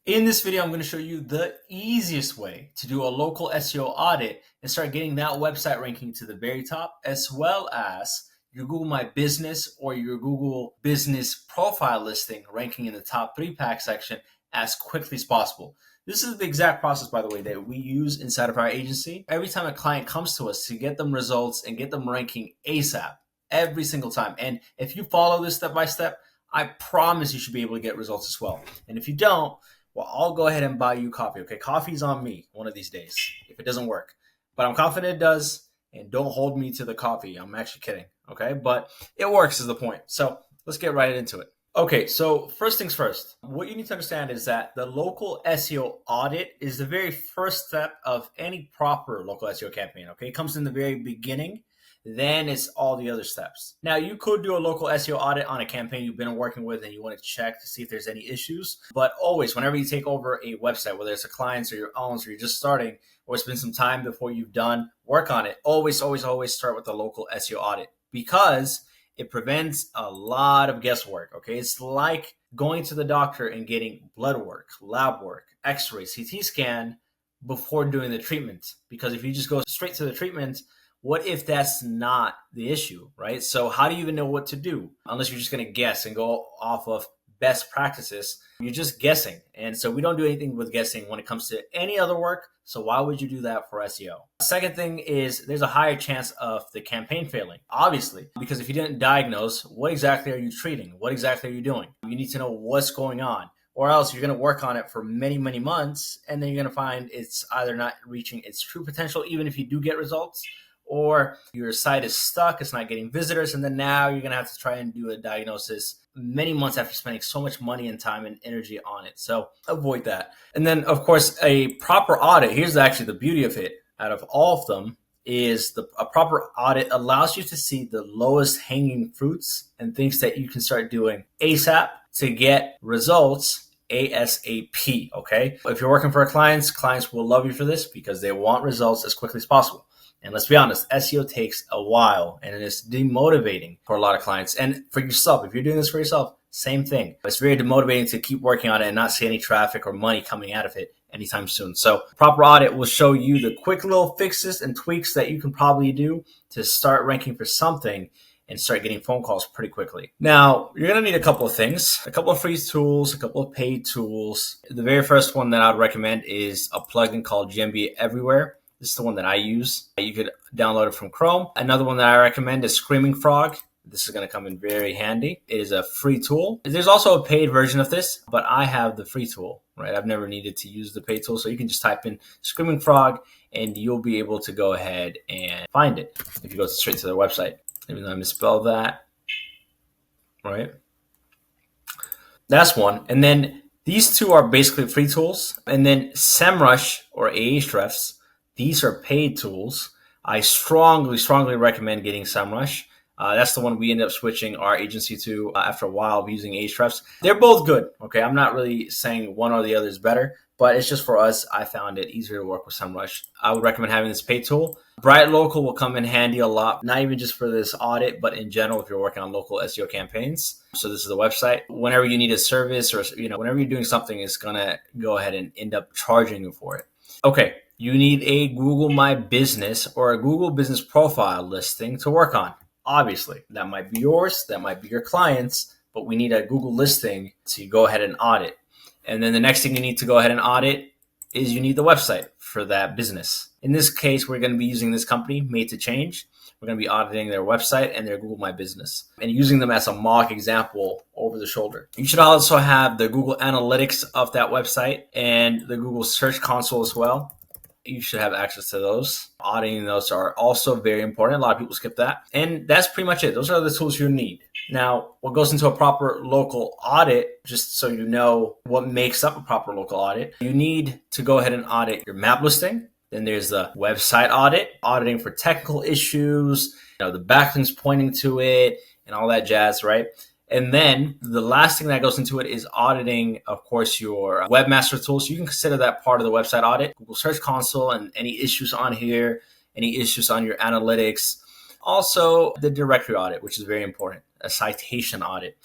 In this video, I'm going to show you the easiest way to do a local SEO audit and start getting that website ranking to the very top, as well as your Google My Business or your Google Business profile listing ranking in the top 3 pack section as quickly as possible. This is the exact process, by the way, that we use inside of our agency. Every time a client comes to us to get them results and get them ranking ASAP, every single time. And if you follow this step by step, I promise you should be able to get results as well. And if you don't, well, I'll go ahead and buy you coffee. Okay, coffee's on me one of these days if it doesn't work. But I'm confident it does, and don't hold me to the coffee. I'm actually kidding, okay? But it works is the point. So let's get right into it. Okay, so first things first, what you need to understand is that the local SEO audit is the very first step of any proper local SEO campaign, okay? It comes in the very beginning, then it's all the other steps. Now, you could do a local SEO audit on a campaign you've been working with and you want to check to see if there's any issues. But always, whenever you take over a website, whether it's a client's or your own, or you're just starting, or it's been some time before you've done work on it, always start with the local SEO audit because it prevents a lot of guesswork, okay? It's like going to the doctor and getting blood work, lab work, x-ray, CT scan before doing the treatment. Because if you just go straight to the treatment, what if that's not the issue, right? So how do you even know what to do? Unless you're just going to guess and go off of best practices, you're just guessing. And so we don't do anything with guessing when it comes to any other work. So why would you do that for SEO? Second thing is there's a higher chance of the campaign failing, obviously, because if you didn't diagnose, what exactly are you treating? What exactly are you doing? You need to know what's going on. Or else you're going to work on it for many, many months, and then you're going to find it's either not reaching its true potential, even if you do get results, or your site is stuck, it's not getting visitors, and then now you're going to have to try and do a diagnosis many months after spending so much money and time and energy on it. So avoid that. And then, of course, a proper audit, here's actually the beauty of it, out of all of them, is a proper audit allows you to see the lowest hanging fruits and things that you can start doing ASAP to get results ASAP, okay? If you're working for clients will love you for this because they want results as quickly as possible. And let's be honest, SEO takes a while and it's demotivating for a lot of clients. And for yourself, if you're doing this for yourself, same thing. It's very demotivating to keep working on it and not see any traffic or money coming out of it anytime soon. So proper audit will show you the quick little fixes and tweaks that you can probably do to start ranking for something and start getting phone calls pretty quickly. Now, you're going to need a couple of things, a couple of free tools, a couple of paid tools. The very first one that I'd recommend is a plugin called GMB Everywhere. This is the one that I use. You could download it from Chrome. Another one that I recommend is Screaming Frog. This is going to come in very handy. It is a free tool. There's also a paid version of this, but I have the free tool, right? I've never needed to use the paid tool. So you can just type in Screaming Frog and you'll be able to go ahead and find it if you go straight to their website. Even though I misspelled that, right? That's one. And then these two are basically free tools. And then SEMrush or Ahrefs, these are paid tools. I strongly recommend getting SEMrush. That's the one we ended up switching our agency to after a while of using Ahrefs. They're both good, okay? I'm not really saying one or the other is better, but it's just for us, I found it easier to work with SEMrush. I would recommend having this paid tool. Bright Local will come in handy a lot, not even just for this audit, but in general if you're working on local SEO campaigns. So this is the website. Whenever you need a service or whenever you're doing something, it's going to go ahead and end up charging you for it. Okay. You need a Google My Business or a Google Business Profile listing to work on. Obviously, that might be yours, that might be your client's, but we need a Google listing to go ahead and audit. And then the next thing you need to go ahead and audit is you need the website for that business. In this case, we're going to be using this company, Made to Change. We're going to be auditing their website and their Google My Business and using them as a mock example over the shoulder. You should also have the Google Analytics of that website and the Google Search Console as well. You should have access to those. Auditing those are also very important. A lot of people skip that. And that's pretty much it. Those are the tools you need. Now, what goes into a proper local audit, just so you know what makes up a proper local audit, you need to go ahead and audit your map listing. Then there's the website audit, auditing for technical issues, the backlinks pointing to it and all that jazz, right? And then the last thing that goes into it is auditing, of course, your webmaster tool. So you can consider that part of the website audit, Google Search Console and any issues on here, any issues on your analytics. Also, the directory audit, which is very important, a citation audit.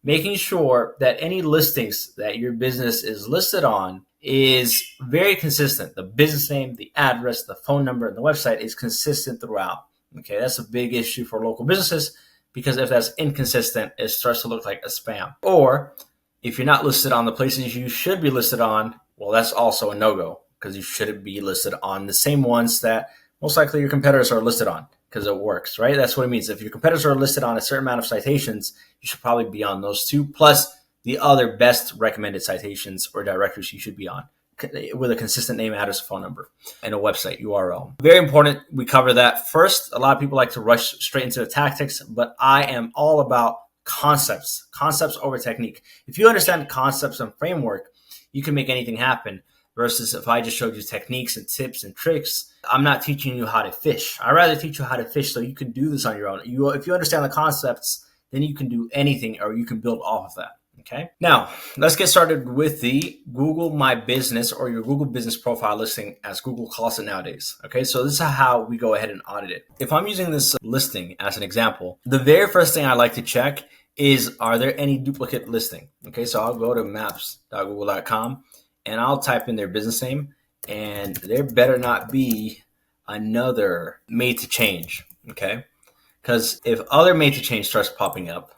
making sure that any listings that your business is listed on is very consistent. The business name, the address, the phone number, and the website is consistent throughout. Okay, that's a big issue for local businesses, because if that's inconsistent, it starts to look like a spam. Or if you're not listed on the places you should be listed on, well, that's also a no-go, because you shouldn't be listed on the same ones that most likely your competitors are listed on, because it works, right? That's what it means. If your competitors are listed on a certain amount of citations, you should probably be on those two, plus the other best recommended citations or directories you should be on, with a consistent name, address, phone number, and a website URL. Very important we cover that first. A lot of people like to rush straight into the tactics, but I am all about concepts over technique. If you understand concepts and framework, you can make anything happen. Versus if I just showed you techniques and tips and tricks, I'm not teaching you how to fish. I'd rather teach you how to fish so you can do this on your own. If you understand the concepts, then you can do anything, or you can build off of that. Okay. Now let's get started with the Google My Business, or your Google Business Profile listing, as Google calls it nowadays. Okay. So this is how we go ahead and audit it. If I'm using this listing as an example, the very first thing I like to check is, are there any duplicate listing? Okay. So I'll go to maps.google.com and I'll type in their business name, and there better not be another made to change. Okay. Because if other made to change starts popping up,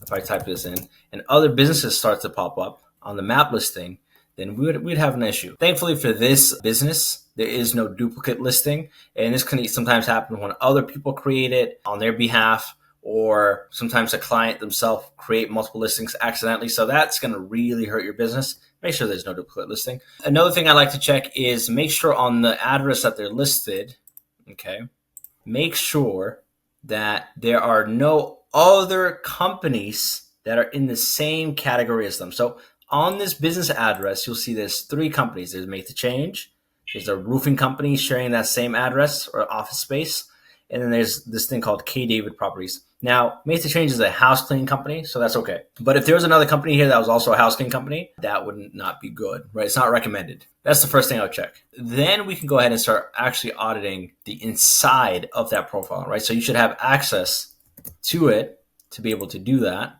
if I type this in, and other businesses start to pop up on the map listing, then we'd have an issue. Thankfully for this business, there is no duplicate listing. And this can sometimes happen when other people create it on their behalf, or sometimes a client themselves create multiple listings accidentally. So that's going to really hurt your business. Make sure there's no duplicate listing. Another thing I like to check is make sure on the address that they're listed, okay, make sure that there are no other companies that are in the same category as them. So on this business address, you'll see there's 3 companies. There's Make the Change, there's a roofing company sharing that same address or office space, and then there's this thing called K. David Properties. Now, Make the Change is a house cleaning company, so that's okay. But if there was another company here that was also a house cleaning company, that would not be good, right? It's not recommended. That's the first thing I would check. Then we can go ahead and start actually auditing the inside of that profile, right? So you should have access to it to be able to do that.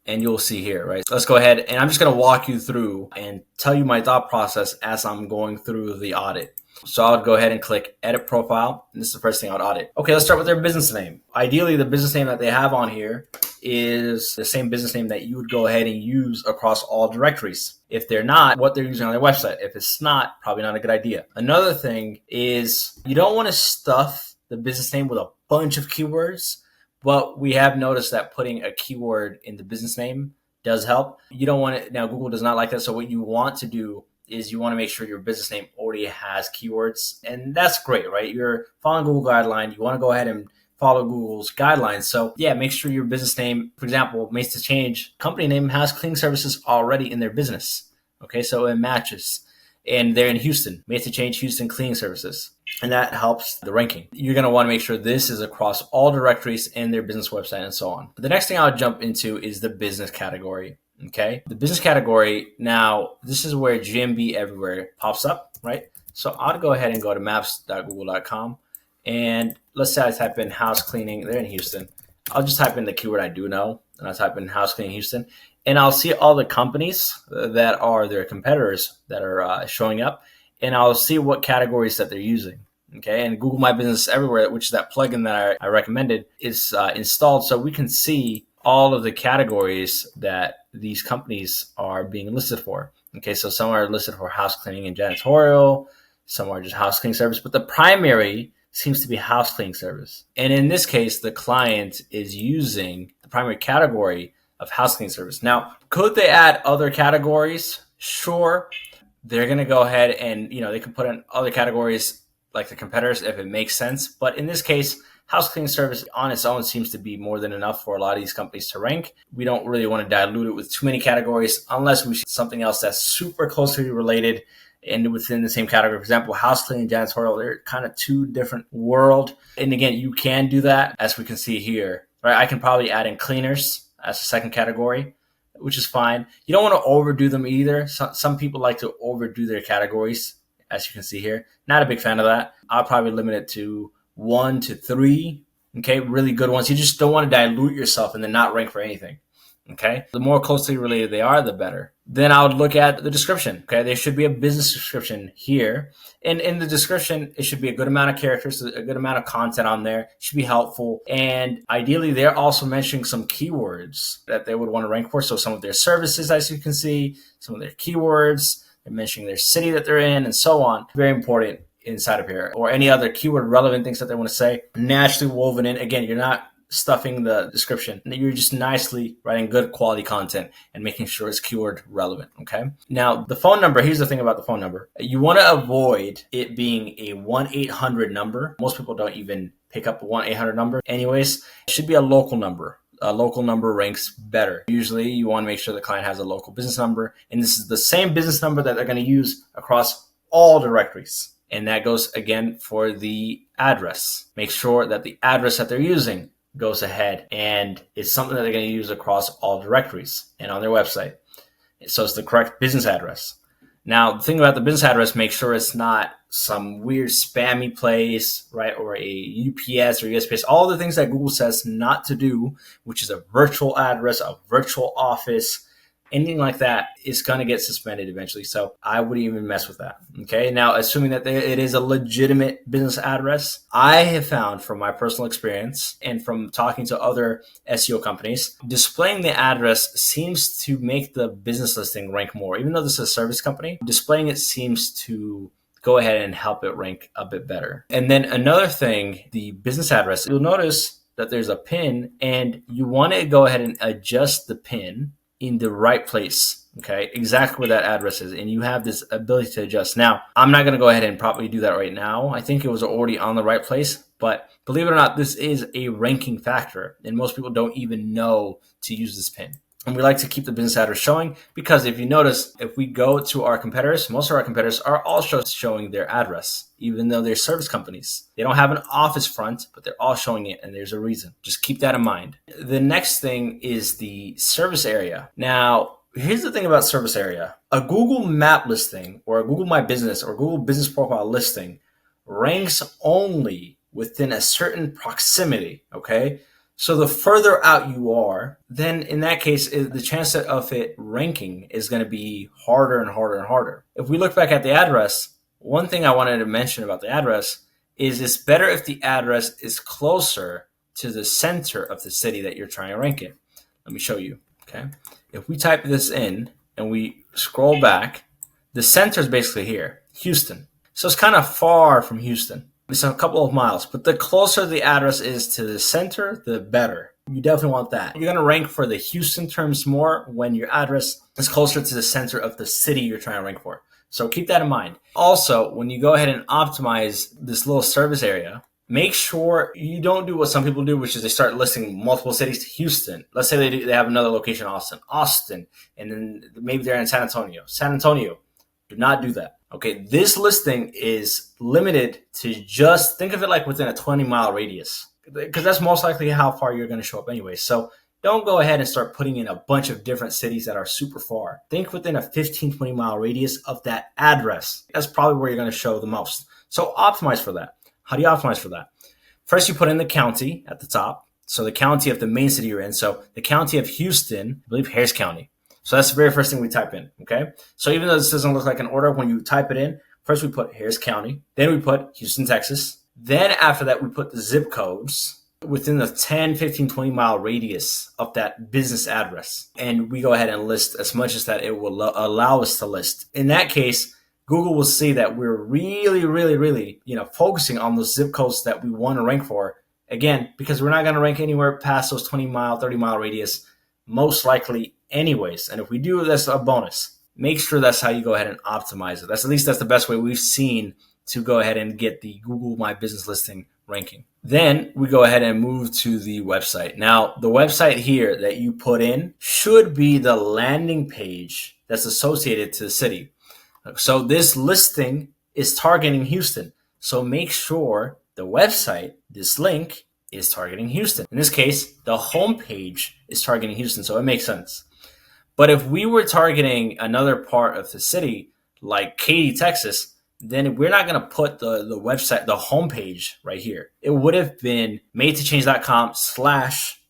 And you'll see here, right? Let's go ahead, and I'm just going to walk you through and tell you my thought process as I'm going through the audit. So I'll go ahead and click Edit Profile, and this is the first thing I would audit. Okay, let's start with their business name. Ideally, the business name that they have on here is the same business name that you would go ahead and use across all directories. If they're not, what they're using on their website. If it's not, probably not a good idea. Another thing is you don't want to stuff the business name with a bunch of keywords. But we have noticed that putting a keyword in the business name does help. You don't want it. Now, Google does not like that. So what you want to do is you want to make sure your business name already has keywords. And that's great, right? You're following Google guideline. You want to go ahead and follow Google's guidelines. So yeah, make sure your business name, for example, Makes the Change company name has cleaning services already in their business. Okay, so it matches. And they're in Houston, Makes the Change Houston Cleaning Services. And that helps the ranking. You're going to want to make sure this is across all directories and their business website and so on. The next thing I'll jump into is the business category. Okay. The business category. Now, this is where GMB Everywhere pops up, right? So I'll go ahead and go to maps.google.com. And let's say I type in house cleaning. They're in Houston. I'll just type in the keyword I do know. And I'll type in house cleaning Houston. And I'll see all the companies that are their competitors that are showing up. And I'll see what categories that they're using. Okay, and Google My Business Everywhere, which is that plugin that I recommended, is installed, so we can see all of the categories that these companies are being listed for. Okay, so some are listed for house cleaning and janitorial, some are just house cleaning service, but the primary seems to be house cleaning service. And in this case, the client is using the primary category of house cleaning service. Now, could they add other categories? Sure. They're going to go ahead and, they can put in other categories like the competitors if it makes sense. But in this case, house cleaning service on its own seems to be more than enough for a lot of these companies to rank. We don't really want to dilute it with too many categories unless we see something else that's super closely related and within the same category. For example, house cleaning, janitorial, they're kind of two different worlds. And again, you can do that as we can see here, right? I can probably add in cleaners as a second category, which is fine. You don't want to overdo them either. Some people like to overdo their categories, as you can see here. Not a big fan of that. I'll probably limit it to 1 to 3, okay, really good ones. You just don't want to dilute yourself and then not rank for anything, Okay. The more closely related they are, the better. Then I would look at the description. Okay. There should be a business description here. And in the description, it should be a good amount of characters, a good amount of content on there. It should be helpful. And ideally, they're also mentioning some keywords that they would want to rank for. So some of their services, as you can see, some of their keywords, they're mentioning their city that they're in and so on. Very important inside of here, or any other keyword relevant things that they want to say, naturally woven in. Again, you're not stuffing the description. You're just nicely writing good quality content and making sure it's keyword relevant. Okay. Now, the phone number, here's the thing about the phone number. You want to avoid it being a 1-800 number. Most people don't even pick up a 1-800 number. Anyways, it should be a local number. A local number ranks better. Usually you want to make sure the client has a local business number, and this is the same business number that they're going to use across all directories. And that goes again for the address. Make sure that the address that they're using goes ahead and it's something that they're going to use across all directories and on their website. So it's the correct business address. Now, the thing about the business address, make sure it's not some weird spammy place, right? Or a UPS or USPS, all the things that Google says not to do, which is a virtual address, a virtual office, anything like that is going to get suspended eventually. So I wouldn't even mess with that. Okay. Now, assuming that it is a legitimate business address, I have found from my personal experience and from talking to other SEO companies, displaying the address seems to make the business listing rank more. Even though this is a service company, displaying it seems to go ahead and help it rank a bit better. And then another thing, the business address, you'll notice that there's a pin and you want to go ahead and adjust the pin in the right place, okay? Exactly where that address is. And you have this ability to adjust. Now, I'm not going to go ahead and probably do that right now. I think it was already on the right place, but believe it or not, this is a ranking factor. And most people don't even know to use this pin. And we like to keep the business address showing because if you notice, if we go to our competitors, most of our competitors are also showing their address, even though they're service companies. They don't have an office front, but they're all showing it, and there's a reason. Just keep that in mind. The next thing is the service area. Now, here's the thing about service area. A Google Map listing or a Google My Business or Google Business Profile listing ranks only within a certain proximity, okay? So the further out you are, then in that case, the chance of it ranking is going to be harder and harder and harder. If we look back at the address, one thing I wanted to mention about the address is it's better if the address is closer to the center of the city that you're trying to rank in. Let me show you, okay? If we type this in and we scroll back, the center is basically here, Houston. So it's kind of far from Houston. It's a couple of miles, but the closer the address is to the center, the better. You definitely want that. You're going to rank for the Houston terms more when your address is closer to the center of the city you're trying to rank for. So keep that in mind. Also, when you go ahead and optimize this little service area, make sure you don't do what some people do, which is they start listing multiple cities to Houston. Let's say they have another location in Austin, and then maybe they're in San Antonio. Do not do that. Okay, this listing is limited to just think of it like within a 20-mile radius because that's most likely how far you're going to show up anyway. So don't go ahead and start putting in a bunch of different cities that are super far. Think within a 15, 20-mile radius of that address. That's probably where you're going to show the most. So optimize for that. How do you optimize for that? First, you put in the county at the top. So the county of the main city you're in. So the county of Houston, I believe Harris County. So that's the very first thing we type in, okay? So even though this doesn't look like an order, when you type it in, first we put Harris County, then we put Houston, Texas. Then after that, we put the zip codes within the 10, 15, 20-mile radius of that business address. And we go ahead and list as much as that it will allow us to list. In that case, Google will see that we're really, focusing on those zip codes that we want to rank for. Again, because we're not going to rank anywhere past those 20-mile, 30-mile radius, most likely anyways. And if we do, that's a bonus. Make sure that's how you go ahead and optimize it. That's the best way we've seen to go ahead and get the Google My Business listing ranking. Then we go ahead and move to the website. Now, the website here that you put in should be the landing page that's associated to the city. So this listing is targeting Houston. So make sure the website, this link, is targeting Houston. In this case, the homepage is targeting Houston, so it makes sense. But if we were targeting another part of the city, like Katy, Texas, then we're not going to put the website, the homepage right here. It would have been madetochange.com/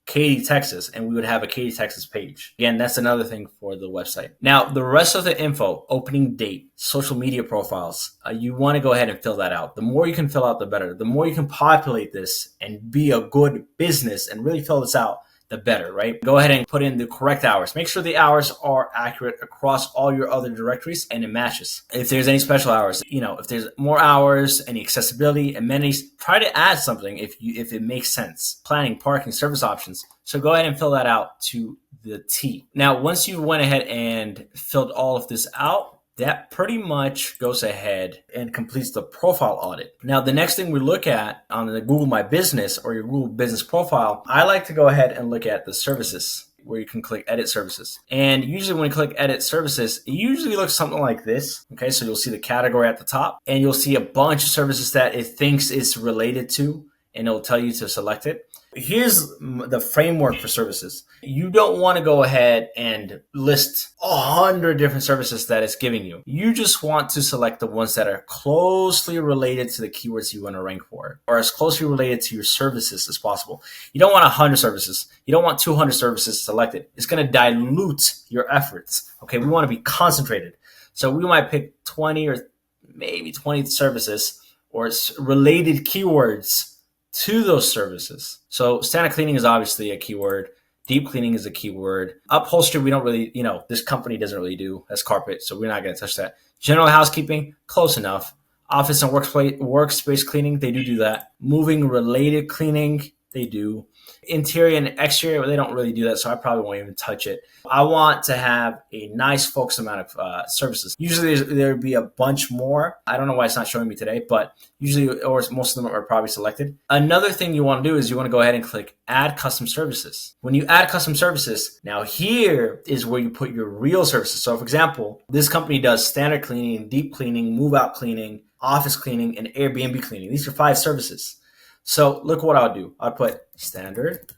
Katy, Texas, and we would have a Katy, Texas page. Again, that's another thing for the website. Now, the rest of the info, opening date, social media profiles, you want to go ahead and fill that out. The more you can fill out, the better. The more you can populate this and be a good business and really fill this out, the better, right? Go ahead and put in the correct hours. Make sure the hours are accurate across all your other directories and it matches. If there's any special hours, if there's more hours, any accessibility, amenities, try to add something if it makes sense. Planning, parking, service options. So go ahead and fill that out to the T. Now, once you went ahead and filled all of this out, that pretty much goes ahead and completes the profile audit. Now, the next thing we look at on the Google My Business or your Google Business Profile, I like to go ahead and look at the services where you can click Edit Services. And usually when you click Edit Services, it usually looks something like this. Okay, so you'll see the category at the top and you'll see a bunch of services that it thinks it's related to, and it'll tell you to select it. Here's the framework for services. You don't want to go ahead and list 100 different services that it's giving you. You just want to select the ones that are closely related to the keywords you want to rank for, or as closely related to your services as possible. You don't want 100 services. You don't want 200 services selected. It's going to dilute your efforts. Okay, we want to be concentrated. So we might pick 20 or maybe 20 services or related keywords to those services. So standard cleaning is obviously a keyword. Deep cleaning is a keyword. Upholstery, we don't really, this company doesn't really do. That's carpet, so we're not going to touch that. General housekeeping, close enough. Office and workspace cleaning, they do that. Moving related cleaning, they do. Interior and exterior, they don't really do that, so I probably won't even touch it. I want to have a nice focused amount of services. Usually there'd be a bunch more. I don't know why it's not showing me today, but usually, or most of them are probably selected. Another thing you want to do is you want to go ahead and click Add Custom Services. When you add custom services, now here is where you put your real services. So for example, this company does standard cleaning, deep cleaning, move out cleaning, office cleaning, and Airbnb cleaning. These are 5 services. So look what I'll do. I'll put standard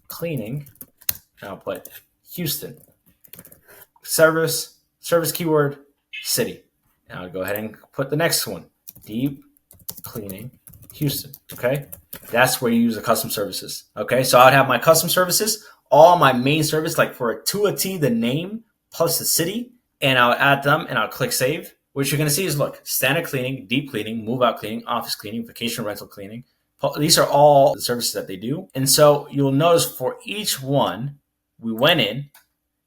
cleaning, and I'll put Houston. Service keyword, city. And I'll go ahead and put the next one, deep cleaning, Houston. Okay, that's where you use the custom services. Okay, so I'd have my custom services, all my main service, like for a to a T, the name plus the city, and I'll add them and I'll click save. What you're going to see is, look, standard cleaning, deep cleaning, move out cleaning, office cleaning, vacation rental cleaning. These are all the services that they do. And so you'll notice for each one, we went in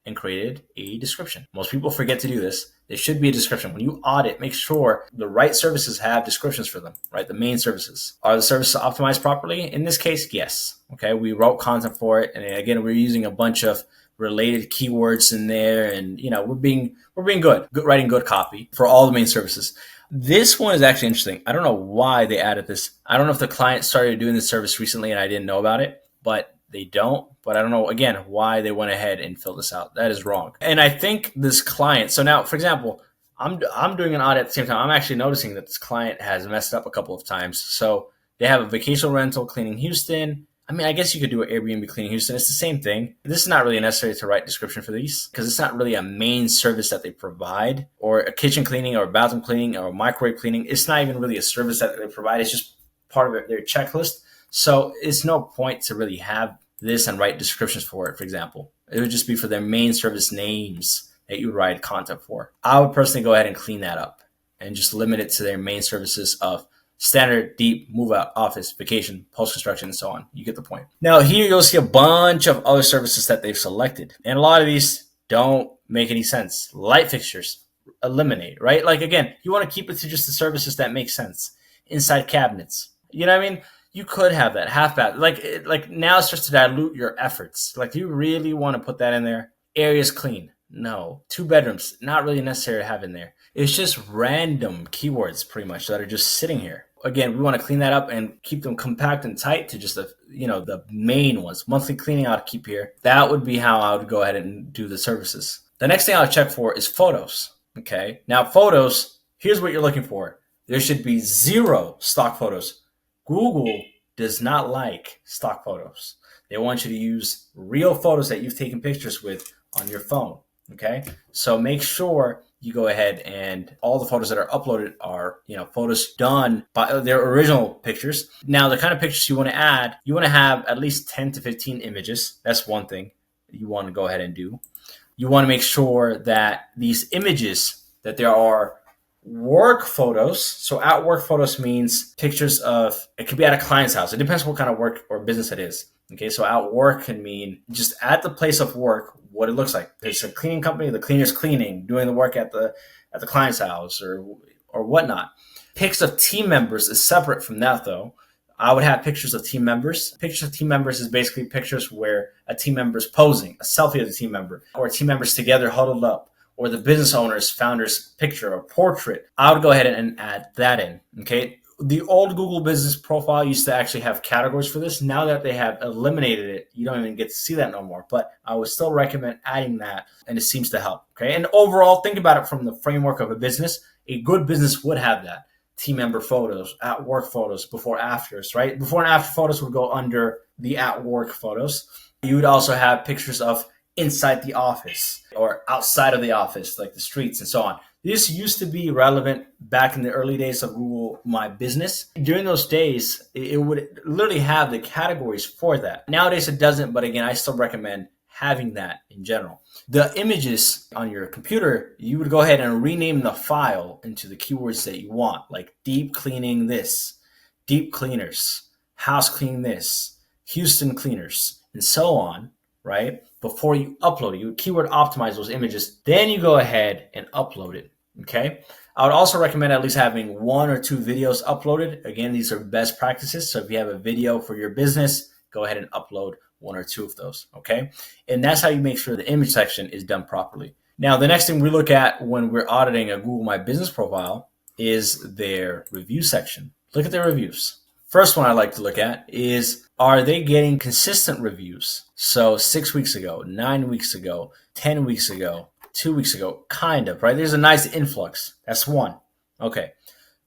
and created a description. Most people forget to do this. There should be a description. When you audit, make sure the right services have descriptions for them, right? The main services. Are the services optimized properly? In this case, yes. Okay, we wrote content for it. And again, we're using a bunch of related keywords in there. And, we're being good, writing good copy for all the main services. This one is actually interesting. I don't know why they added this. I don't know if the client started doing this service recently and I didn't know about it, but they don't. But I don't know, again, why they went ahead and filled this out. That is wrong. And I think this client, so now, for example, I'm doing an audit at the same time. I'm actually noticing that this client has messed up a couple of times. So they have a vacation rental cleaning Houston. I mean, I guess you could do an Airbnb cleaning Houston. It's the same thing. This is not really necessary to write description for these because it's not really a main service that they provide, or a kitchen cleaning or bathroom cleaning or microwave cleaning. It's not even really a service that they provide. It's just part of their checklist. So it's no point to really have this and write descriptions for it, for example. It would just be for their main service names that you write content for. I would personally go ahead and clean that up and just limit it to their main services of standard, deep, move out, office, vacation, post-construction, and so on. You get the point. Now here you'll see a bunch of other services that they've selected. And a lot of these don't make any sense. Light fixtures, eliminate, right? Like again, you want to keep it to just the services that make sense. Inside cabinets. You know what I mean? You could have that half bath. Like now it's just to dilute your efforts. Like, do you really want to put that in there? Areas clean. No. 2 bedrooms, not really necessary to have in there. It's just random keywords pretty much that are just sitting here. Again, we want to clean that up and keep them compact and tight to just the main ones. Monthly cleaning I'll keep here. That would be how I would go ahead and do the services. The next thing I'll check for is photos. Okay. Now photos, here's what you're looking for. There should be 0 stock photos. Google does not like stock photos. They want you to use real photos that you've taken pictures with on your phone. Okay. So make sure you go ahead and all the photos that are uploaded are, photos done by their original pictures. Now, the kind of pictures you want to add, you want to have at least 10 to 15 images. That's one thing you want to go ahead and do. You want to make sure that these images, that there are work photos. So at work photos means pictures of, it could be at a client's house. It depends what kind of work or business it is. Okay, so at work can mean just at the place of work, what it looks like. There's a cleaning company, the cleaner's cleaning, doing the work at the client's house or whatnot. Pics of team members is separate from that though. I would have pictures of team members. Pictures of team members is basically pictures where a team member is posing, a selfie of the team member, or team members together huddled up, or the business owner's founder's picture or portrait. I would go ahead and add that in, okay? The old Google Business Profile used to actually have categories for this. Now that they have eliminated it, you don't even get to see that no more. But I would still recommend adding that, and it seems to help, okay? And overall, think about it from the framework of a business. A good business would have that. Team member photos, at work photos, before afters, right? Before and after photos would go under the at work photos. You would also have pictures of inside the office or outside of the office, like the streets and so on. This used to be relevant back in the early days of Google My Business. During those days, it would literally have the categories for that. Nowadays, it doesn't, but again, I still recommend having that in general. The images on your computer, you would go ahead and rename the file into the keywords that you want, like deep cleaning this, deep cleaners, house cleaning this, Houston cleaners, and so on, right? Before you upload it, you would keyword optimize those images. Then you go ahead and upload it, okay? I would also recommend at least having 1 or 2 videos uploaded. Again, these are best practices. So if you have a video for your business, go ahead and upload 1 or 2 of those, okay? And that's how you make sure the image section is done properly. Now, the next thing we look at when we're auditing a Google My Business profile is their review section. Look at their reviews. First one I like to look at is, are they getting consistent reviews? So 6 weeks ago, 9 weeks ago, 10 weeks ago, 2 weeks ago, kind of, right? There's a nice influx. That's 1. Okay.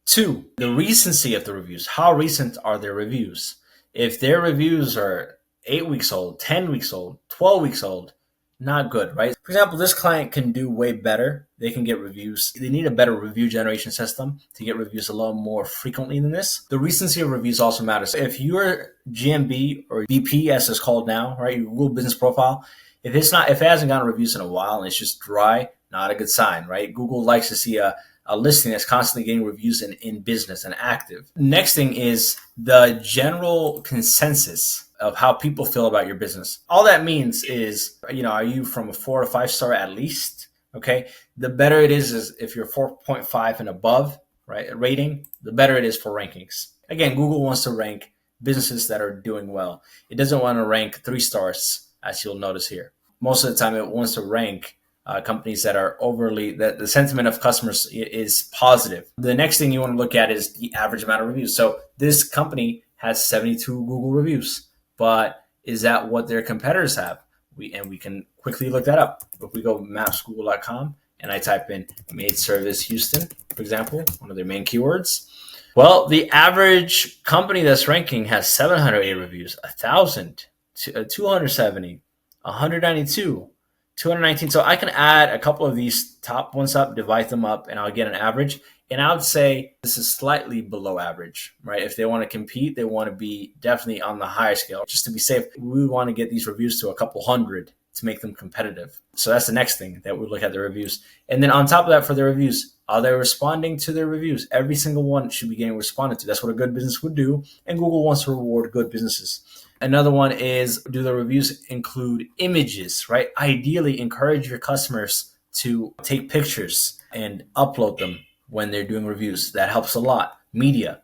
2, the recency of the reviews. How recent are their reviews? If their reviews are 8 weeks old, 10 weeks old, 12 weeks old, not good, right? For example, this client can do way better. They can get reviews. They need a better review generation system to get reviews a little more frequently than this. The recency of reviews also matters. If your GMB or BP, as it's called now, right, your Google Business Profile, if it hasn't gotten reviews in a while and it's just dry, not a good sign, right? Google likes to see a listing that's constantly getting reviews in business and active. Next thing is the general consensus of how people feel about your business. All that means is, are you from a 4 or 5 star at least? Okay. The better it is if you're 4.5 and above, right, rating, the better it is for rankings. Again, Google wants to rank businesses that are doing well. It doesn't want to rank 3 stars, as you'll notice here. Most of the time, it wants to rank companies that are that the sentiment of customers is positive. The next thing you want to look at is the average amount of reviews. So this company has 72 Google reviews, but is that what their competitors have? We can quickly look that up. If we go mapsgoogle.com and I type in maid service Houston, for example, one of their main keywords. Well, the average company that's ranking has 708 reviews, 1,000, 270, 192, 219. So I can add a couple of these top ones up, divide them up, and I'll get an average. And I would say this is slightly below average, right? If they want to compete, they want to be definitely on the higher scale. Just to be safe, we want to get these reviews to a couple hundred to make them competitive. So that's the next thing that we look at the reviews. And then on top of that, for the reviews, are they responding to their reviews? Every single one should be getting responded to. That's what a good business would do. And Google wants to reward good businesses. Another one is, do the reviews include images, right? Ideally, encourage your customers to take pictures and upload them when they're doing reviews. That helps a lot. Media.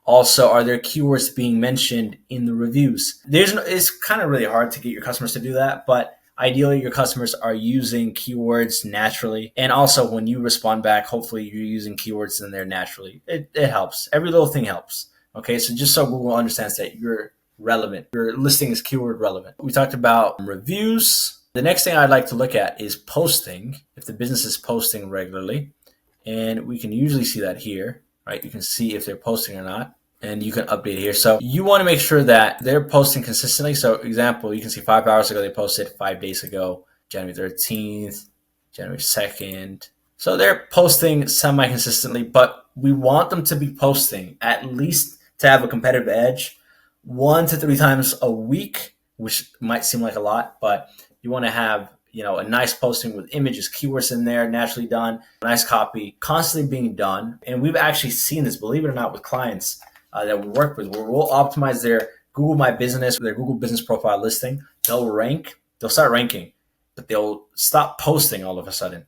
Also, are there keywords being mentioned in the reviews? It's kind of really hard to get your customers to do that, but ideally your customers are using keywords naturally. And also when you respond back, hopefully you're using keywords in there naturally. It helps. Every little thing helps. Okay, so just so Google understands that you're relevant. Your listing is keyword relevant. We talked about reviews. The next thing I'd like to look at is posting. If the business is posting regularly, and we can usually see that here, right? You can see if they're posting or not, and you can update here. So you want to make sure that they're posting consistently. So example, you can see 5 hours ago, they posted 5 days ago, January 13th, January 2nd, So they're posting semi-consistently, but we want them to be posting at least to have a competitive edge 1 to 3 times a week, which might seem like a lot, but you want to have a nice posting with images, keywords in there, naturally done, nice copy, constantly being done. And we've actually seen this, believe it or not, with clients that we work with, where we'll optimize their Google My Business, their Google Business Profile listing. They'll start ranking, but they'll stop posting all of a sudden.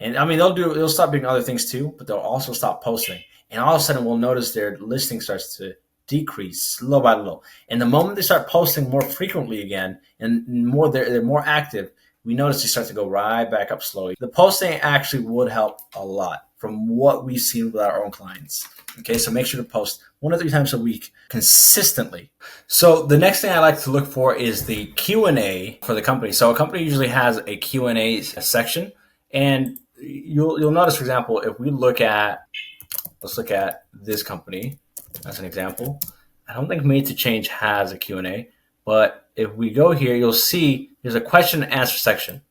And I mean, they'll stop doing other things too, but they'll also stop posting. And all of a sudden, we'll notice their listing starts to decrease little by little. And the moment they start posting more frequently again, and they're more active, we notice they start to go right back up slowly. The posting actually would help a lot from what we've seen with our own clients. Okay, so make sure to post 1 to 3 times a week consistently. So the next thing I like to look for is the Q&A for the company. So a company usually has a Q&A section, and you'll notice, for example, if we let's look at this company as an example. I don't think Made to Change has a Q&A, but if we go here, you'll see there's a question and answer section.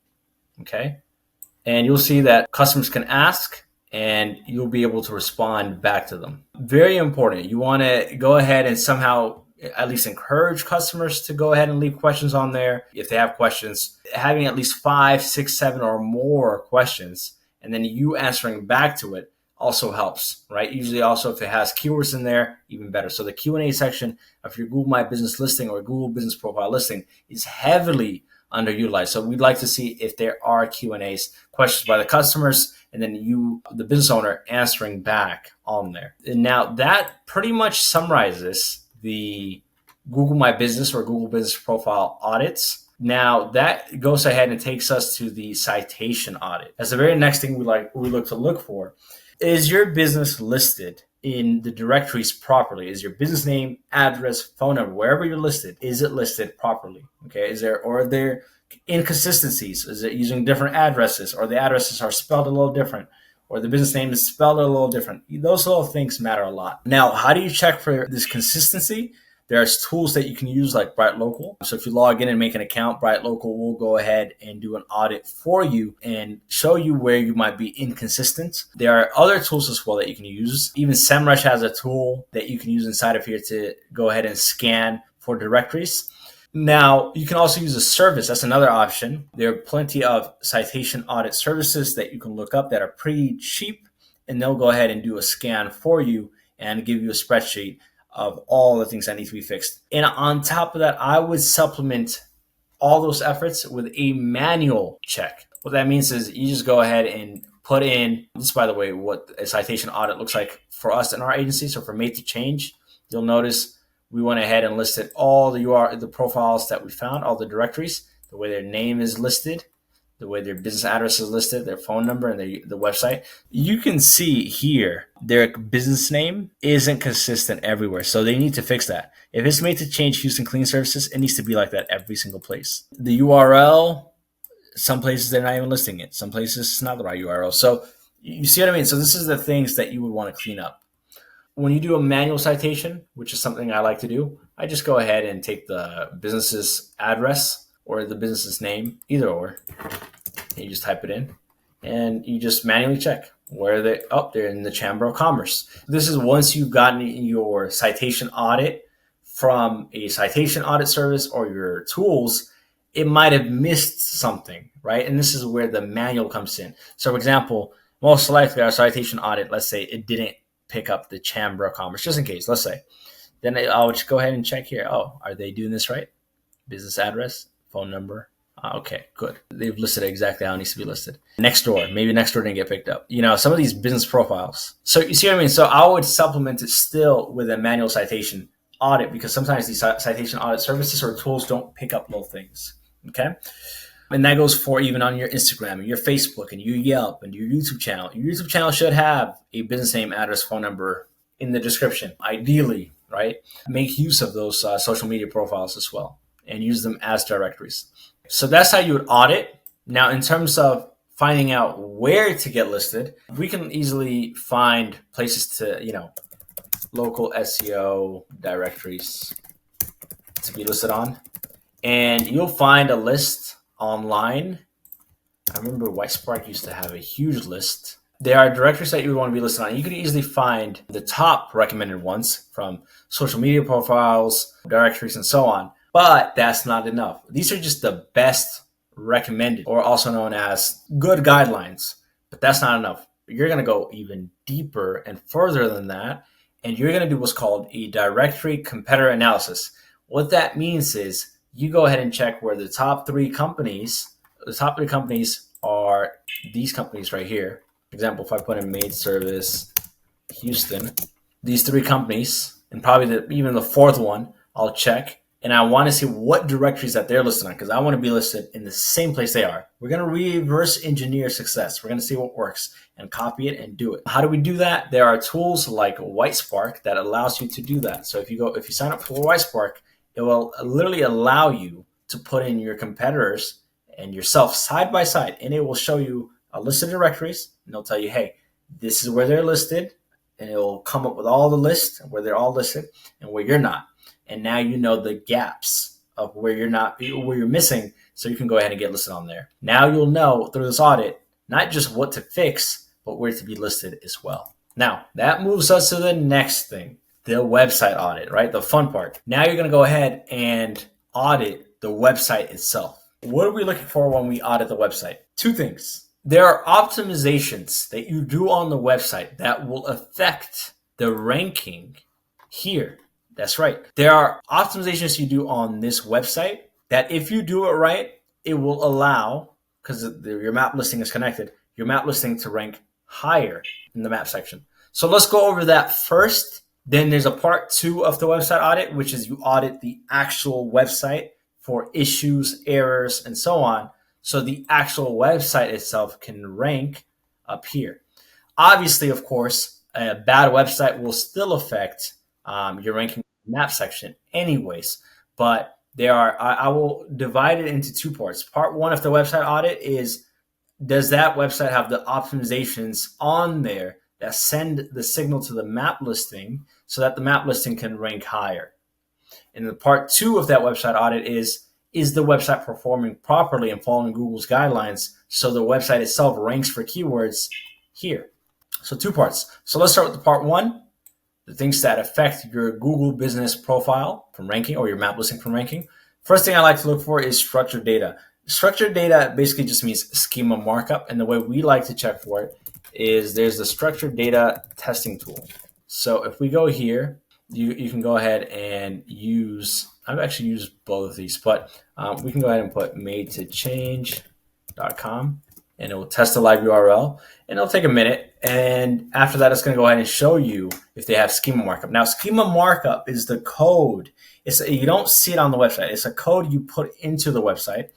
Okay, and you'll see that customers can ask, and you'll be able to respond back to them. Very important. You want to go ahead and somehow at least encourage customers to go ahead and leave questions on there. If they have questions, having at least 5, 6, 7 or more questions, and then you answering back to it also helps, right? Usually also if it has keywords in there, even better. So the Q&A section of your Google My Business listing or Google Business Profile listing is heavily underutilized. So we'd like to see if there are Q&As, questions by the customers, and then you, the business owner, answering back on there. And now that pretty much summarizes the Google My Business or Google Business Profile audits. Now that goes ahead and takes us to the citation audit. That's the very next thing we look for. Is your business listed in the directories properly? Is your business name, address, phone number, wherever you're listed, is it listed properly? Okay, are there inconsistencies? Is it using different addresses, or the addresses are spelled a little different, or the business name is spelled a little different? Those little things matter a lot. Now, how do you check for this consistency? There's tools that you can use like Bright Local. So if you log in and make an account, Bright Local will go ahead and do an audit for you and show you where you might be inconsistent. There are other tools as well that you can use. Even SEMrush has a tool that you can use inside of here to go ahead and scan for directories. Now, you can also use a service. That's another option. There are plenty of citation audit services that you can look up that are pretty cheap, and they'll go ahead and do a scan for you and give you a spreadsheet of all the things that need to be fixed. And on top of that, I would supplement all those efforts with a manual check. What that means is you just go ahead and put in, this is, by the way, what a citation audit looks like for us in our agency. So for Made to Change, you'll notice we went ahead and listed all the profiles that we found, all the directories, the way their name is listed, the way their business address is listed, their phone number, and the website. You can see here their business name isn't consistent everywhere, so they need to fix that. If it's Made to Change Houston Cleaning Services, it needs to be like that every single place. The URL, some places they're not even listing it. Some places it's not the right URL. So you see what I mean? So this is the things that you would want to clean up. When you do a manual citation, which is something I like to do, I just go ahead and take the business's address or the business's name, either or. You just type it in and you just manually check where they're in the Chamber of Commerce. This is once you've gotten your citation audit from a citation audit service or your tools, it might have missed something, right? And this is where the manual comes in. So for example, most likely our citation audit, let's say it didn't pick up the Chamber of Commerce, just in case, let's say. Then I'll just go ahead and check here. Oh, are they doing this right? Business address, phone number. Okay, good. They've listed it exactly how it needs to be listed. Nextdoor, maybe Nextdoor didn't get picked up. Some of these business profiles. So you see what I mean? So I would supplement it still with a manual citation audit, because sometimes these citation audit services or tools don't pick up little things. Okay. And that goes for even on your Instagram and your Facebook and your Yelp and your YouTube channel. Your YouTube channel should have a business name, address, phone number in the description, ideally, right? Make use of those social media profiles as well and use them as directories. So that's how you would audit. Now, in terms of finding out where to get listed, we can easily find places to, local SEO directories to be listed on. And you'll find a list online I remember Whitespark used to have a huge list. There are directories that you would want to be listed on. You could easily find the top recommended ones from social media profiles, directories, and so on. But that's not enough. These are just the best recommended, or also known as good guidelines. But that's not enough. You're going to go even deeper and further than that. And you're going to do what's called a directory competitor analysis. What that means is you go ahead and check where the top three companies are these companies right here. For example, if I put in maid service Houston, these three companies, and probably even the fourth one, I'll check. And I want to see what directories that they're listed on, because I want to be listed in the same place they are. We're going to reverse engineer success. We're going to see what works and copy it and do it. How do we do that? There are tools like Whitespark that allows you to do that. So if you sign up for Whitespark, it will literally allow you to put in your competitors and yourself side by side, and it will show you a list of directories, and it'll tell you, hey, this is where they're listed, and it will come up with all the lists where they're all listed and where you're not. And now you know the gaps of where you're missing, so you can go ahead and get listed on there. Now you'll know through this audit not just what to fix, but where to be listed as well. Now that moves us to the next thing, the website audit, right? The fun part. Now you're going to go ahead and audit the website itself. What are we looking for when we audit the website? Two things. There are optimizations that you do on the website that will affect the ranking here. That's right. There are optimizations you do on this website that if you do it right, it will allow, because your map listing is connected, your map listing to rank higher in the map section. So let's go over that first. Then there's a part 2 of the website audit, which is you audit the actual website for issues, errors, and so on. So the actual website itself can rank up here. Obviously, of course, a bad website will still affect your ranking map section anyways, but I will divide it into 2 parts. Part 1 of the website audit is, does that website have the optimizations on there that send the signal to the map listing so that the map listing can rank higher? And the part 2 of that website audit is the website performing properly and following Google's guidelines so the website itself ranks for keywords here? So 2 parts. So let's start with the part 1. The things that affect your Google business profile from ranking, or your map listing from ranking. First thing I like to look for is structured data. Structured data basically just means schema markup. And the way we like to check for it is there's the structured data testing tool. So if we go here, you can go ahead and I've actually used both of these, but we can go ahead and put madetochange.com. and it will test the live URL, and it'll take a minute. And after that, it's going to go ahead and show you if they have schema markup. Now, schema markup is the code. You don't see it on the website. It's a code you put into the website.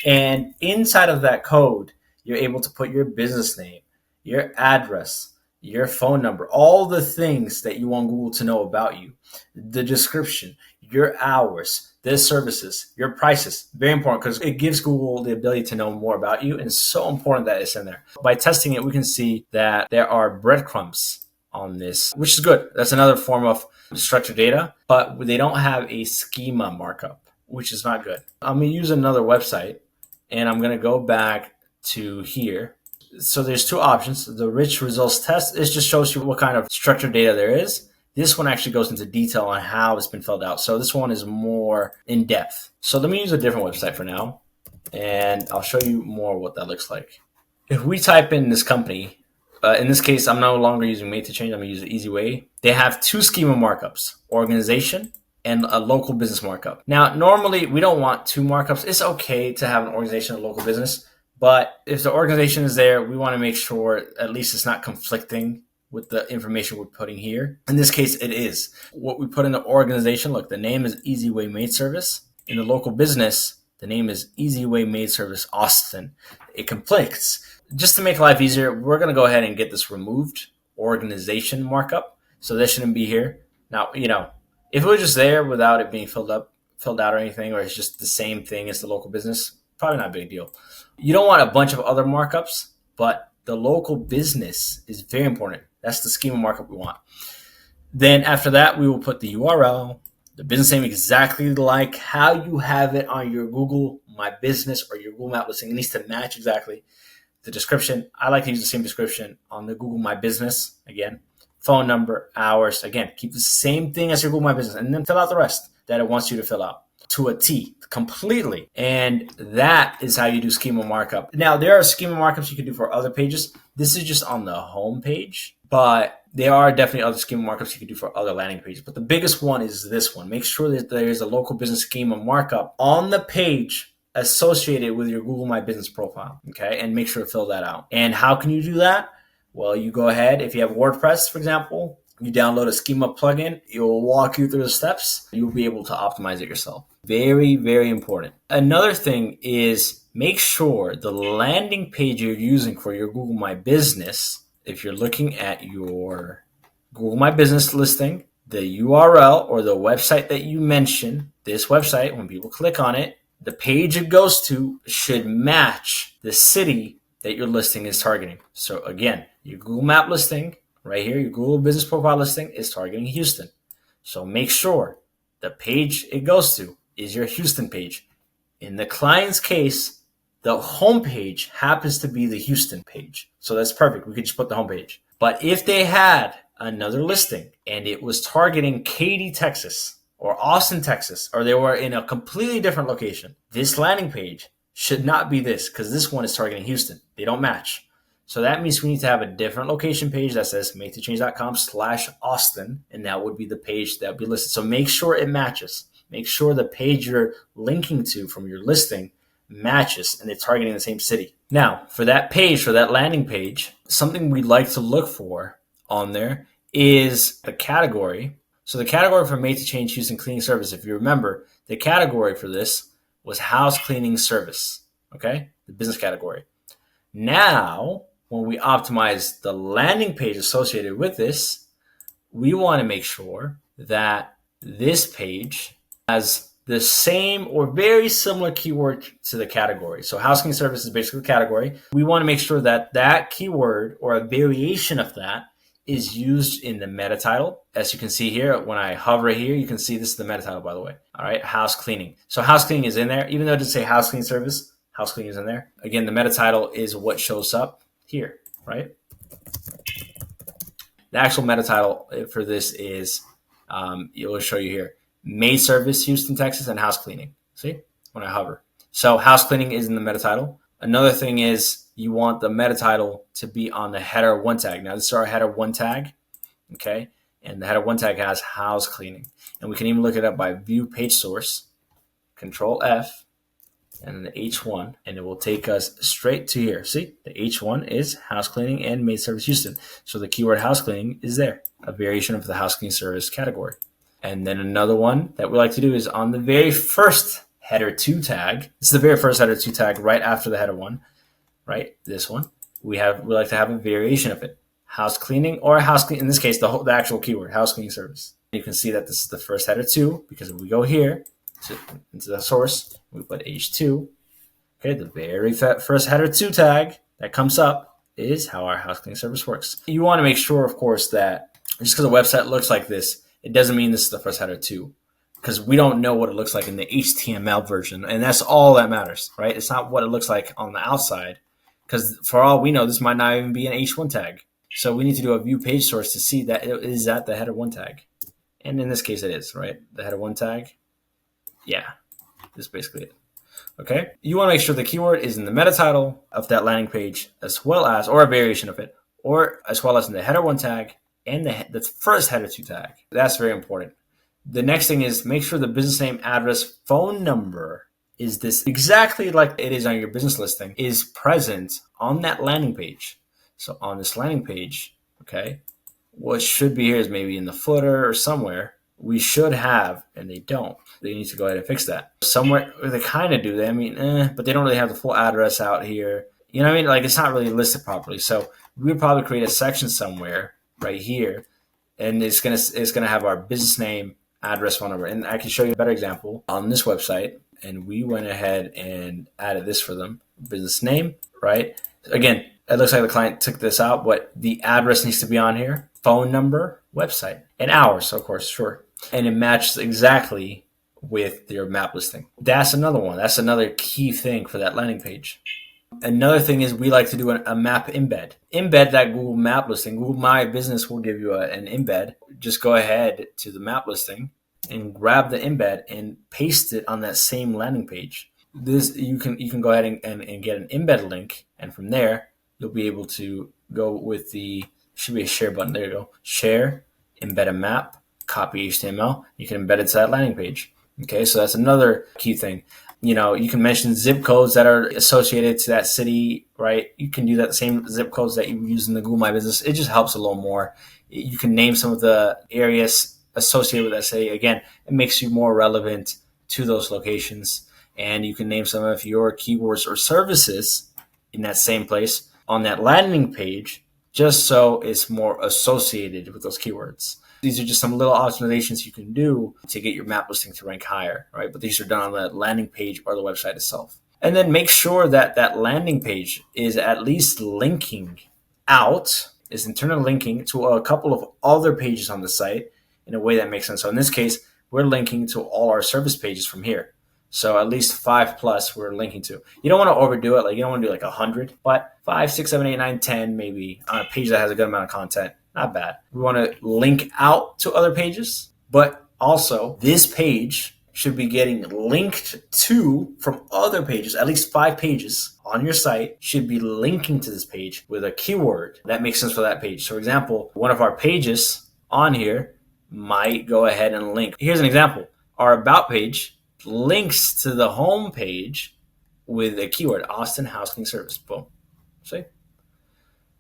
And inside of that code, you're able to put your business name, your address, your phone number, all the things that you want Google to know about you, the description, your hours, the services, your prices. Very important, because it gives Google the ability to know more about you, and it's so important that it's in there. By testing it, we can see that there are breadcrumbs on this, which is good. That's another form of structured data, but they don't have a schema markup, which is not good. I'm going to use another website, and I'm going to go back to here. So there's 2 options. The rich results test, it just shows you what kind of structured data there is. This one actually goes into detail on how it's been filled out. So this one is more in depth. So let me use a different website for now, and I'll show you more what that looks like. If we type in this company, in this case, I'm no longer using Made to Change. I'm going to use the Easy Way. They have 2 schema markups, organization and a local business markup. Now, normally we don't want 2 markups. It's okay to have an organization and a local business, but if the organization is there, we want to make sure at least it's not conflicting with the information we're putting here. In this case, it is. What we put in the organization, look, the name is Easy Way Maid Service. In the local business, the name is Easy Way Maid Service Austin. It conflicts. Just to make life easier, we're going to go ahead and get this removed, organization markup. So this shouldn't be here. Now, if it was just there without it being filled out or anything, or it's just the same thing as the local business, probably not a big deal. You don't want a bunch of other markups, but the local business is very important. That's the schema markup we want. Then after that, we will put the URL, The business name exactly like how you have it on your Google My Business or your Google Map listing. It needs to match exactly. The description, I like to use the same description on the Google My Business. Again, phone number, hours. Again, keep the same thing as your Google My Business and then fill out the rest that it wants you to fill out to a T completely. And that is how you do schema markup. Now, there are schema markups you can do for other pages. This is just on the home page, but there are definitely other schema markups you can do for other landing pages. But the biggest one is this one. Make sure that there is a local business schema markup on the page associated with your Google My Business profile, okay? And make sure to fill that out. And how can you do that? Well, you go ahead. If you have WordPress, for example, you download a schema plugin. It will walk you through the steps. You'll be able to optimize it yourself. Very, very important. Another thing is make sure the landing page you're using for your Google My Business, if you're looking at your Google My Business listing, the URL or the website that you mention, this website, when people click on it, the page it goes to should match the city that your listing is targeting. So again, your Google Map listing right here, your Google Business Profile listing is targeting Houston. So make sure the page it goes to is your Houston page. In the client's case, the home page happens to be the Houston page. So that's perfect. We could just put the home page. But if they had another listing and it was targeting Katy, Texas, or Austin, Texas, or they were in a completely different location, this landing page should not be this because this one is targeting Houston. They don't match. So that means we need to have a different location page that says maketochange.com/Austin, and that would be the page that would be listed. So make sure it matches. Make sure the page you're linking to from your listing matches and it's targeting the same city. Now, for that page, for that landing page, something we like to look for on there is the category. So the category for Made to Change Houston Cleaning Service, if you remember, the category for this was house cleaning service, okay? The business category. Now, when we optimize the landing page associated with this, we want to make sure that this page has the same or very similar keyword to the category. So house cleaning service is basically the category. We want to make sure that that keyword or a variation of that is used in the meta title. As you can see here, when I hover here, you can see this is the meta title, by the way. All right, house cleaning. So house cleaning is in there. Even though it doesn't say house cleaning service, house cleaning is in there. Again, the meta title is what shows up here, right? The actual meta title for this is, it will show you here, maid service, Houston, Texas, and house cleaning. See, when I hover. So house cleaning is in the meta title. Another thing is you want the meta title to be on the header 1 tag. Now, this is our header 1 tag, okay? And the header 1 tag has house cleaning. And we can even look it up by view page source, Control F, and then the H1, and it will take us straight to here. See, the H1 is house cleaning and maid service Houston. So the keyword house cleaning is there, a variation of the house cleaning service category. And then another one that we like to do is on the very first header 2 tag. This is the very first header 2 tag right after the header 1, right? This one. We like to have a variation of it. House cleaning or house cleaning, in this case, the actual keyword, house cleaning service. You can see that this is the first header 2 because if we go here into the source, we put H2. Okay, the very first header 2 tag that comes up is how our house cleaning service works. You want to make sure, of course, that just because a website looks like this, it doesn't mean this is the first header 2. Because we don't know what it looks like in the HTML version. And that's all that matters, right? It's not what it looks like on the outside. Because for all we know, this might not even be an H1 tag. So we need to do a view page source to see that it is at the header 1 tag. And in this case, it is, right? The header 1 tag. Yeah, this is basically it. Okay? You want to make sure the keyword is in the meta title of that landing page, as well as, or a variation of it, or as well as in the header 1 tag and the first header 2 tag. That's very important. The next thing is make sure the business name, address, phone number is this exactly like it is on your business listing is present on that landing page. So on this landing page, okay, what should be here is maybe in the footer or somewhere we should have, and they don't. They need to go ahead and fix that. Somewhere they kind of do that. I mean, but they don't really have the full address out here. You know what I mean? Like it's not really listed properly. So we would probably create a section somewhere right here, and it's gonna have our business name, address, phone number. And I can show you a better example on this website. And we went ahead and added this for them. Business name, right? Again, it looks like the client took this out, but the address needs to be on here. Phone number, website, and hours, of course, sure. and it matches exactly with your map listing. That's another one. That's another key thing for that landing page. Another thing is we like to do a map embed. Embed that Google map listing. Google My Business will give you an embed. Just go ahead to the map listing and grab the embed and paste it on that same landing page. This you can go ahead and get an embed link, and from there you'll be able to go with the should be a share button. There you go. Share, embed a map, copy HTML. You can embed it to that landing page. Okay, so that's another key thing. You know, you can mention zip codes that are associated to that city, right? You can do that same zip codes that you use in the Google My Business. It just helps a little more. You can name some of the areas associated with that city. Again, it makes you more relevant to those locations. And you can name some of your keywords or services in that same place on that landing page, just so it's more associated with those keywords. These are just some little optimizations you can do to get your map listing to rank higher, right? But these are done on the landing page or the website itself. And then make sure that that landing page is at least linking out, is internal linking to a couple of other pages on the site in a way that makes sense. So in this case, we're linking to all our service pages from here. So at least 5+ we're linking to. You don't want to overdo it. Like you don't want to do like 100, but 5, 6, 7, 8, 9, 10 maybe on a page that has a good amount of content. Not bad. We want to link out to other pages, but also this page should be getting linked to from other pages. At least 5 pages on your site should be linking to this page with a keyword that makes sense for that page. So for example, one of our pages on here might go ahead and link. Here's an example. Our about page links to the home page with a keyword, Austin House Cleaning Service. Boom. See?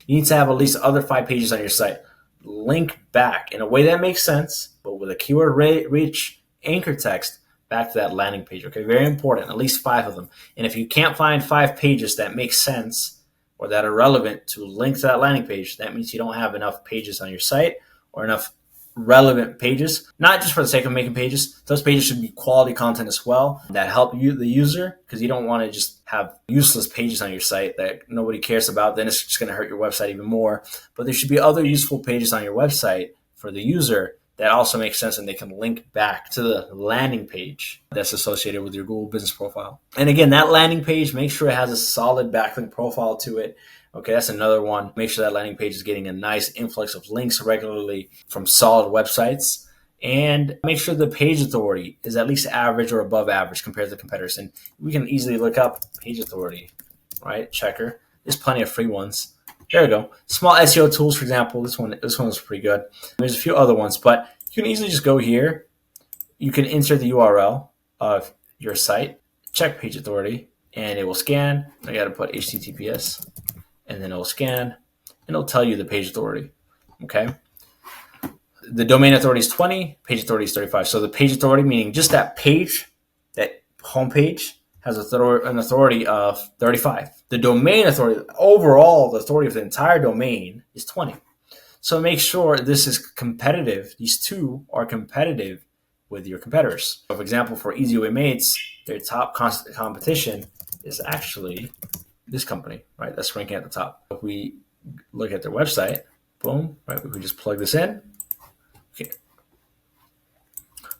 You need to have at least other 5 pages on your site link back in a way that makes sense, but with a keyword-rich anchor text back to that landing page. Okay, very important, at least 5 of them. And if you can't find 5 pages that make sense or that are relevant to link to that landing page, that means you don't have enough pages on your site or enough relevant pages, not just for the sake of making pages. Those pages should be quality content as well that help you, the user, because you don't want to just have useless pages on your site that nobody cares about. Then it's just going to hurt your website even more. But there should be other useful pages on your website for the user that also make sense, and they can link back to the landing page that's associated with your Google Business profile. And again, that landing page, make sure it has a solid backlink profile to it. Okay, that's another one. Make sure that landing page is getting a nice influx of links regularly from solid websites. And make sure the page authority is at least average or above average compared to competitors. And we can easily look up page authority, right? Checker. There's plenty of free ones. There we go. Small SEO tools, for example. This one was pretty good. There's a few other ones, but you can easily just go here. You can insert the URL of your site, check page authority, and it will scan. I got to put HTTPS. And then it'll scan, and it'll tell you the page authority, okay? The domain authority is 20, page authority is 35. So the page authority, meaning just that page, that homepage, has an authority of 35. The domain authority, overall, the authority of the entire domain is 20. So make sure this is competitive. These two are competitive with your competitors. So for example, for Easy Way Mates, their top competition is actually this company, right? That's ranking at the top. If we look at their website, boom, right? We just plug this in.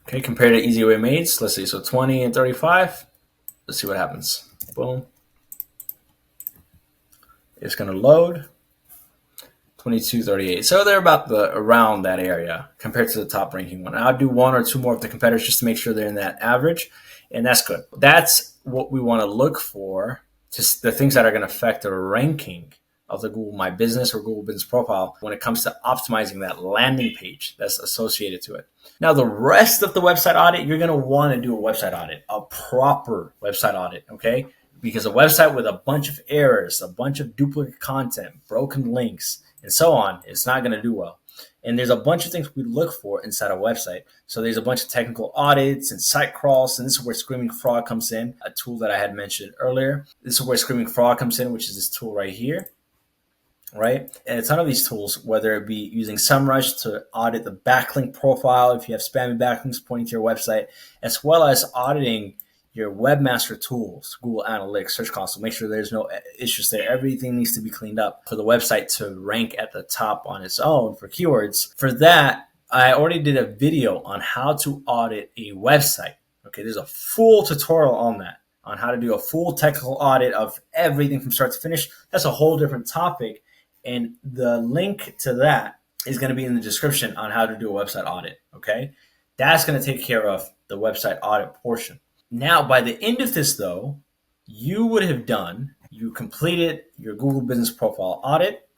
Okay, compared to Easy Way Mates, let's see, so 20 and 35. Let's see what happens. Boom. It's going to load. 22, 38. So they're about around that area compared to the top ranking one. I'll do 1 or 2 more of the competitors just to make sure they're in that average, and that's good. That's what we want to look for. Just the things that are going to affect the ranking of the Google My Business or Google Business Profile when it comes to optimizing that landing page that's associated to it. Now, the rest of the website audit, you're going to want to do a website audit, a proper website audit, okay? Because a website with a bunch of errors, a bunch of duplicate content, broken links, and so on, it's not going to do well. And there's a bunch of things we look for inside a website. So there's a bunch of technical audits and site crawls, and this is where Screaming Frog comes in, a tool that I had mentioned earlier. This is where Screaming Frog comes in, which is this tool right here, right? And a ton of these tools, whether it be using SEMrush to audit the backlink profile, if you have spammy backlinks pointing to your website, as well as auditing your webmaster tools, Google Analytics, Search Console. Make sure there's no issues there. Everything needs to be cleaned up for the website to rank at the top on its own for keywords. For that, I already did a video on how to audit a website. Okay, there's a full tutorial on that, on how to do a full technical audit of everything from start to finish. That's a whole different topic. And the link to that is going to be in the description on how to do a website audit. Okay, that's going to take care of the website audit portion. Now, by the end of this, though, you completed your Google Business Profile audit,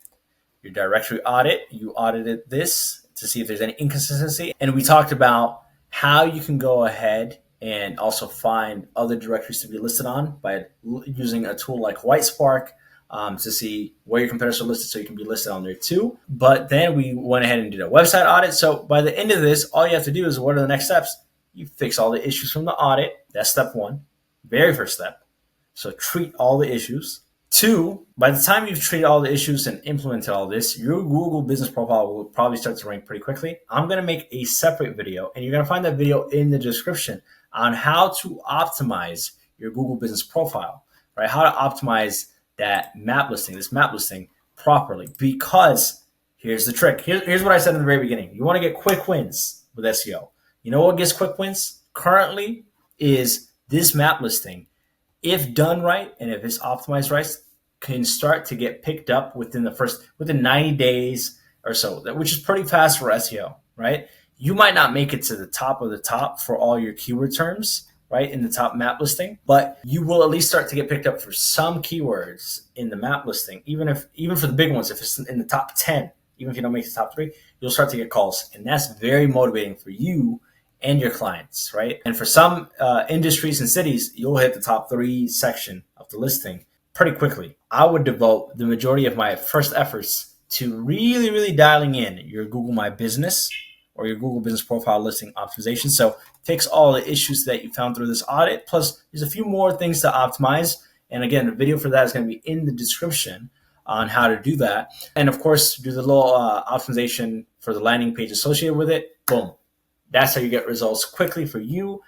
your directory audit, you audited this to see if there's any inconsistency. And we talked about how you can go ahead and also find other directories to be listed on by using a tool like Whitespark to see where your competitors are listed so you can be listed on there too. But then we went ahead and did a website audit. So by the end of this, all you have to do is, what are the next steps? You fix all the issues from the audit. That's step one, very first step. So treat all the issues. Two, by the time you've treated all the issues and implemented all this, your Google Business Profile will probably start to rank pretty quickly. I'm going to make a separate video, and you're going to find that video in the description on how to optimize your Google Business Profile, right? How to optimize that map listing properly. Because here's the trick. Here's what I said in the very beginning. You want to get quick wins with SEO. You know what gets quick wins currently is this map listing. If done right and if it's optimized right, can start to get picked up within 90 days or so, which is pretty fast for SEO, right? You might not make it to the top of the top for all your keyword terms, right, in the top map listing, but you will at least start to get picked up for some keywords in the map listing, even for the big ones. If it's in the top 10, even if you don't make the top 3, you'll start to get calls, and that's very motivating for you and your clients, right? And for some industries and cities, you'll hit the top 3 section of the listing pretty quickly. I would devote the majority of my first efforts to really, really dialing in your Google My Business or your Google Business Profile listing optimization. So fix all the issues that you found through this audit. Plus, there's a few more things to optimize. And again, the video for that is going to be in the description on how to do that. And of course, do the little optimization for the landing page associated with it. Boom. That's how you get results quickly for you,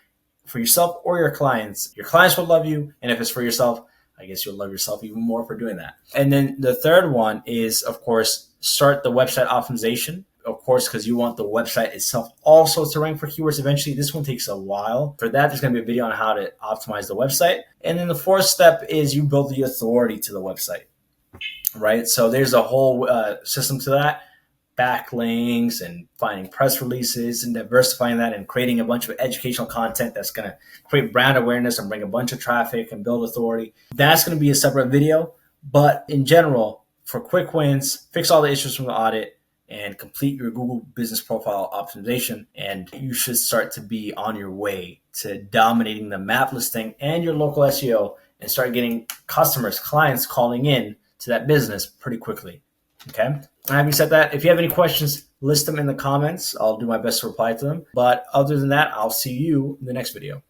for yourself, or your clients. Your clients will love you. And if it's for yourself, I guess you'll love yourself even more for doing that. And then the third one is, of course, start the website optimization. Of course, because you want the website itself also to rank for keywords eventually. This one takes a while. For that, there's going to be a video on how to optimize the website. And then the fourth step is you build the authority to the website, right? So there's a whole system to that. Backlinks and finding press releases and diversifying that and creating a bunch of educational content that's going to create brand awareness and bring a bunch of traffic and build authority. That's going to be a separate video. But in general, for quick wins, fix all the issues from the audit and complete your Google Business Profile optimization, and you should start to be on your way to dominating the map listing and your local SEO and start getting customers, clients calling in to that business pretty quickly. Okay. Having said that, if you have any questions, list them in the comments. I'll do my best to reply to them. But other than that, I'll see you in the next video.